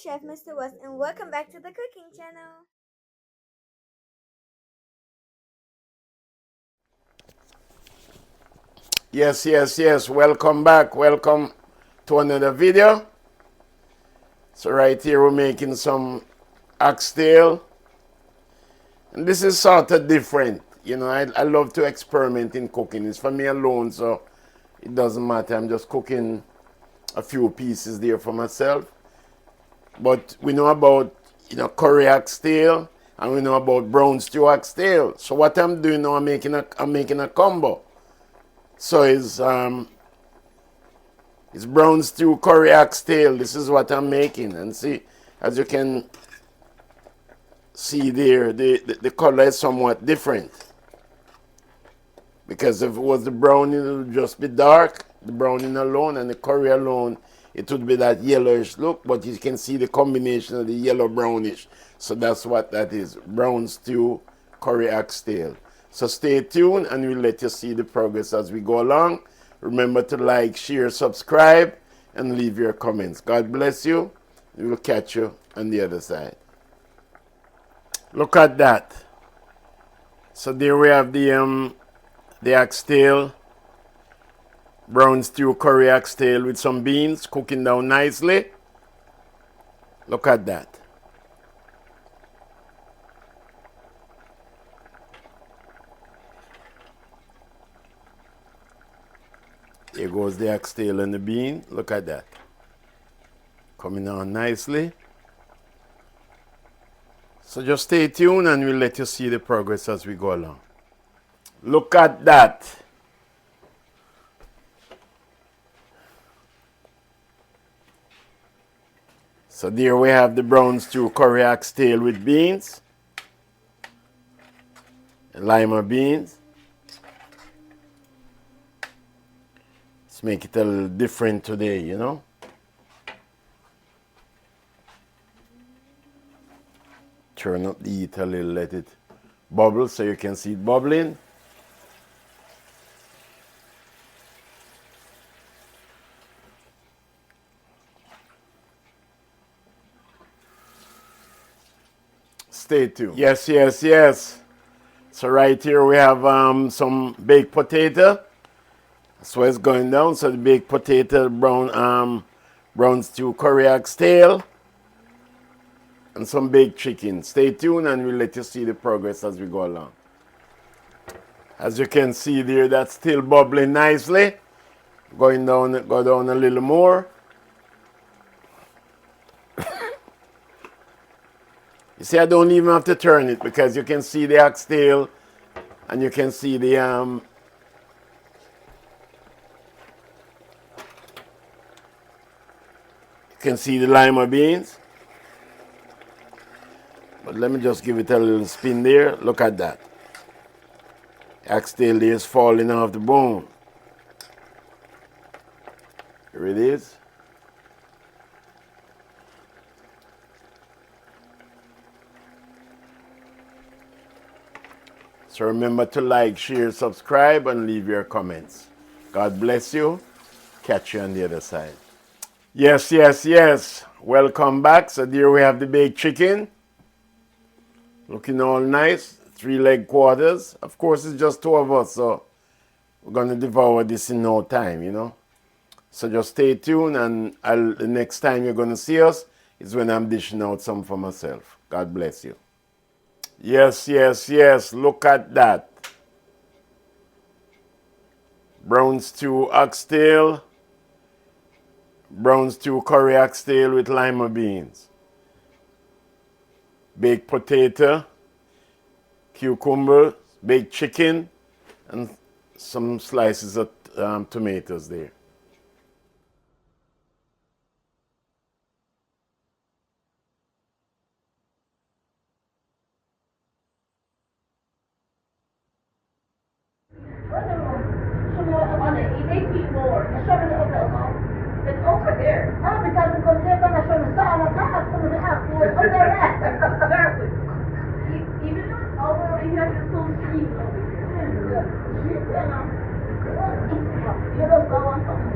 Chef Mr. West, and welcome back to the cooking channel. Yes. Welcome back. Welcome to another video. So right here we're making some oxtail. And this is sort of different. You know, I love to experiment in cooking. It's for me alone, so it doesn't matter. I'm just cooking a few pieces there for myself. But we know about, curry oxtail, and we know about brown stew oxtail. So what I'm doing now, I'm making a combo. So it's brown stew curry oxtail. This is what I'm making. And see, as you can see there, the color is somewhat different. Because if it was the browning, it would just be dark, the browning alone, and the curry alone, it would be that yellowish look. But you can see the combination of the yellow brownish. So that's what that is, brown stew curry oxtail. So stay tuned and we'll let you see the progress as we go along. Remember to like, share, subscribe, and leave your comments. God bless you. We will catch you on the other side. Look at that. So there we have the oxtail, brown stew curry oxtail with some beans cooking down nicely. Look at that. Here goes the oxtail and the bean. Look at that. Coming on nicely. So just stay tuned and we'll let you see the progress as we go along. Look at that. So there we have the brown stew curry oxtail with beans. And lima beans. Let's make it a little different today, you know. Turn up the heat a little, let it bubble so you can see it bubbling. Stay tuned. Yes. So right here we have some baked potato. That's where it's going down. So the baked potato, brown stew curry oxtail, and some baked chicken. Stay tuned and we'll let you see the progress as we go along. As you can see there, that's still bubbling nicely. Go down a little more. You see, I don't even have to turn it because you can see the oxtail and you can see the you can see the lima beans. But let me just give it a little spin there. Look at that. Oxtail there is falling off the bone. Here it is. So remember to like, share, subscribe, and leave your comments. God bless you. Catch you on the other side. Yes. Welcome back. So there we have the baked chicken. Looking all nice. 3 leg quarters. Of course, it's just 2 of us, so we're going to devour this in no time, you know. So just stay tuned, and the next time you're going to see us is when I'm dishing out some for myself. God bless you. Yes. Look at that. Brown stew oxtail. Brown stew curry oxtail with lima beans. Baked potato. Cucumber. Baked chicken. And some slices of tomatoes there. It's over there. Oh, because it's going to live on the side on top, some of the outdoors. Oh, there that. Exactly. Even though it's over, you have this little street over here. Yeah. You know, go on something.